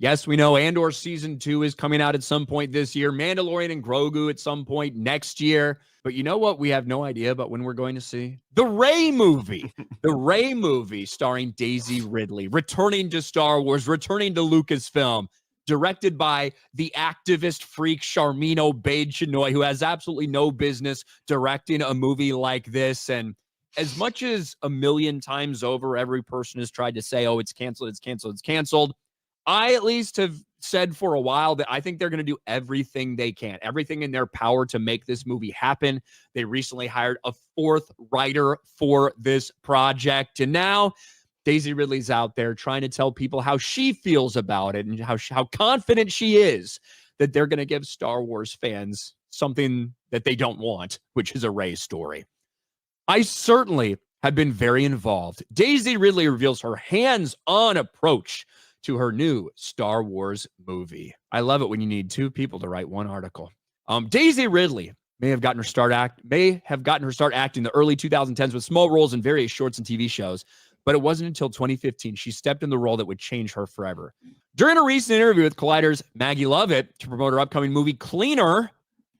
Yes, we know Andor Season 2 is coming out at some point this year. Mandalorian and Grogu at some point next year. But you know what? We have no idea about when we're going to see the Rey movie. The Rey movie starring Daisey Ridley, returning to Star Wars, returning to Lucasfilm, directed by the activist freak Charmin Obaid-Chinoy, who has absolutely no business directing a movie like this. And as much as a million times over, every person has tried to say, oh, it's canceled, it's canceled, it's canceled. I at least have said for a while that I think they're going to do everything they can, everything in their power to make this movie happen. They recently hired a 4th writer for this project. And now Daisey Ridley's out there trying to tell people how she feels about it and how confident she is that they're going to give Star Wars fans something that they don't want, which is a Rey story. I certainly have been very involved. Daisey Ridley reveals her hands-on approach to her new Star Wars movie. I love it when you need 2 people to write one article. Daisey Ridley may have gotten her start acting in the early 2010s with small roles in various shorts and TV shows, but it wasn't until 2015 she stepped in the role that would change her forever. During a recent interview with Collider's Maggie Lovett to promote her upcoming movie Cleaner,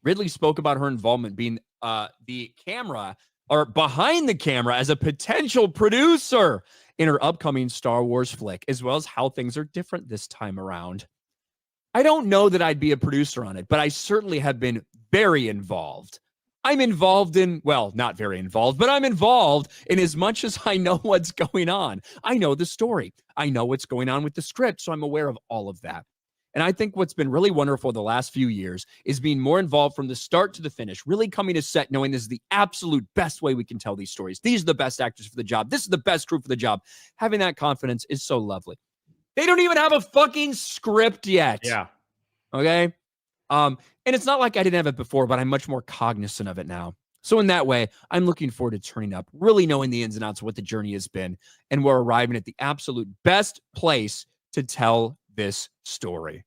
Ridley spoke about her involvement being the camera or behind the camera as a potential producer in her upcoming Star Wars flick, as well as how things are different this time around. I don't know that I'd be a producer on it, but I certainly have been very involved. I'm involved in, well, not very involved, but I'm involved in as much as I know what's going on. I know the story. I know what's going on with the script, so I'm aware of all of that. And I think what's been really wonderful the last few years is being more involved from the start to the finish, really coming to set knowing this is the absolute best way we can tell these stories. These are the best actors for the job. This is the best crew for the job. Having that confidence is so lovely. They don't even have a fucking script yet. Yeah. Okay? And it's not like I didn't have it before, but I'm much more cognizant of it now. So in that way, I'm looking forward to turning up, really knowing the ins and outs of what the journey has been, and we're arriving at the absolute best place to tell this story.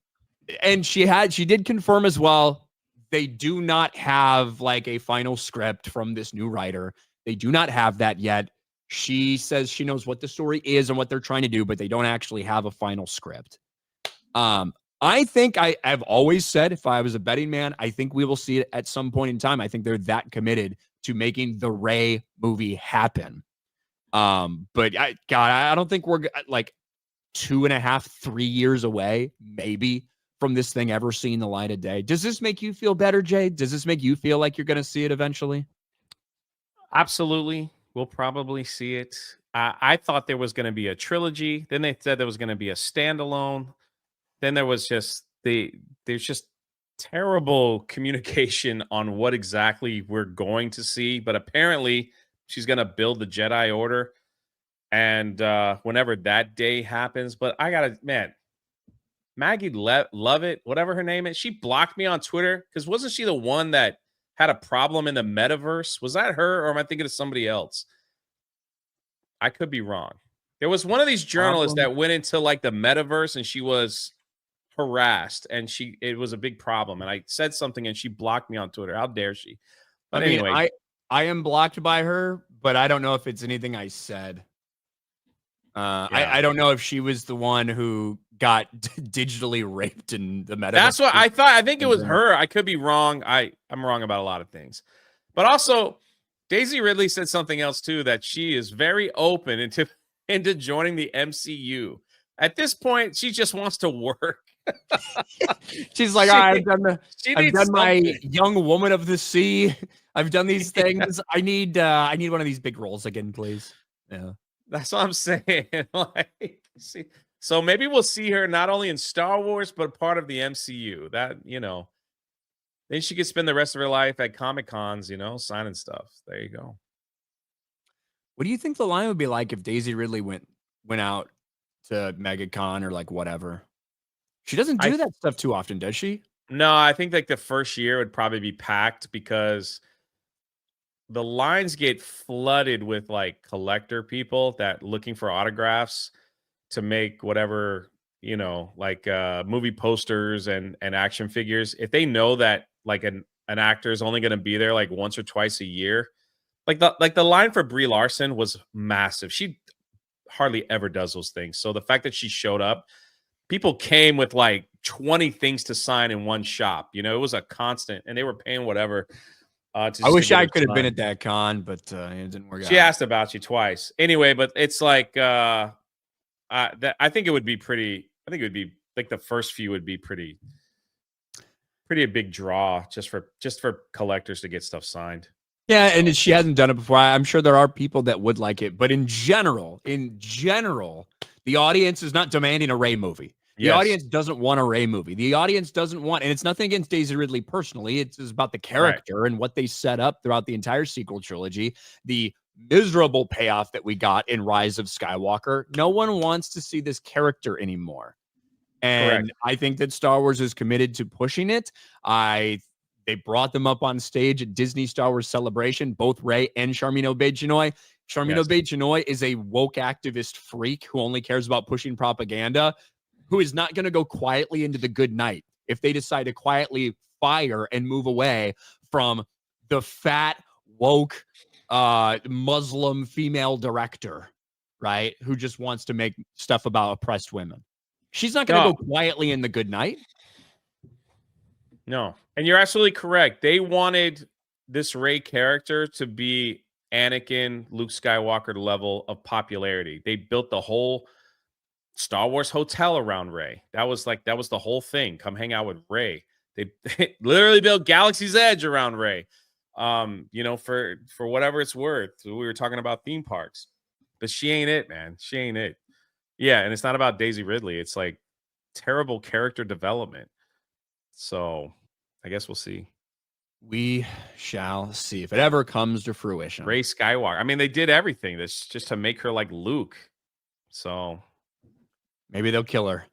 And she did confirm as well, they do not have like a final script from this new writer. They do not have that yet. She says she knows what the story is and what they're trying to do, but they don't actually have a final script. I think I've always said, if I was a betting man, I think we will see it at some point in time. I think they're that committed to making the Rey movie happen. But I don't think we're like 2.5, 3 years away, maybe, from this thing ever seeing the light of day. Does this make you feel better, Jay? Does this make you feel like you're going to see it eventually? Absolutely. We'll probably see it. I thought there was going to be a trilogy. Then they said there was going to be a standalone. Then there was there's just terrible communication on what exactly we're going to see. But apparently she's going to build the Jedi Order. And whenever that day happens, but Maggie Lovett, whatever her name is, she blocked me on Twitter because wasn't she the one that had a problem in the metaverse? Was that her, or am I thinking of somebody else? I could be wrong. There was one of these journalists that went into like the metaverse and she was harassed and it was a big problem. And I said something and she blocked me on Twitter. How dare she? But anyway, I am blocked by her, but I don't know if it's anything I said. I don't know if she was the one who got digitally raped in the metaverse. That's what I thought. I think it was her. I could be wrong. I'm wrong about a lot of things. But also, Daisey Ridley said something else too, that she is very open into joining the MCU. At this point, she just wants to work. She's like, I've done my Young Woman of the Sea. I've done these things. I need one of these big roles again, please. Yeah. That's what I'm saying. So maybe we'll see her not only in Star Wars, but part of the MCU. That, then she could spend the rest of her life at Comic-Cons, signing stuff. There you go. What do you think the line would be like if Daisey Ridley went out to MegaCon or like whatever? She doesn't do that stuff too often, does she? No, I think like the first year would probably be packed because the lines get flooded with like collector people that looking for autographs to make whatever, like movie posters and action figures. If they know that like an actor is only going to be there like once or twice a year, like the line for Brie Larson was massive. She hardly ever does those things. So the fact that she showed up, people came with like 20 things to sign in one shop. You know, it was a constant, and they were paying whatever. I wish I could have been at that con, but it didn't work out. She asked about you twice. Anyway, but it's like I think it would be pretty. I think it would be like the first few would be pretty a big draw just for collectors to get stuff signed. Yeah, and she hasn't done it before. I'm sure there are people that would like it, but in general, the audience is not demanding a Rey movie. The audience doesn't want a Rey movie. The audience doesn't want, and it's nothing against Daisy Ridley personally. It's about the character and what they set up throughout the entire sequel trilogy. The miserable payoff that we got in Rise of Skywalker. No one wants to see this character anymore. And I think that Star Wars is committed to pushing it. They brought them up on stage at Disney Star Wars Celebration, both Rey and Charmin Obaid-Chinoy. Charmin Obaid-Chinoy is a woke activist freak who only cares about pushing propaganda, who is not going to go quietly into the good night if they decide to quietly fire and move away from the fat, woke, Muslim female director, right? Who just wants to make stuff about oppressed women. She's not going to go quietly in the good night. No. And you're absolutely correct. They wanted this Rey character to be Anakin, Luke Skywalker level of popularity. They built the whole Star Wars hotel around Rey. That was the whole thing. Come hang out with Rey. They literally built Galaxy's Edge around Rey. You know, for whatever it's worth. We were talking about theme parks. But she ain't it, man. She ain't it. Yeah, and it's not about Daisy Ridley. It's like terrible character development. So I guess we'll see. We shall see if it ever comes to fruition. Rey Skywalker. I mean, they did everything. That's just to make her like Luke. So maybe they'll kill her.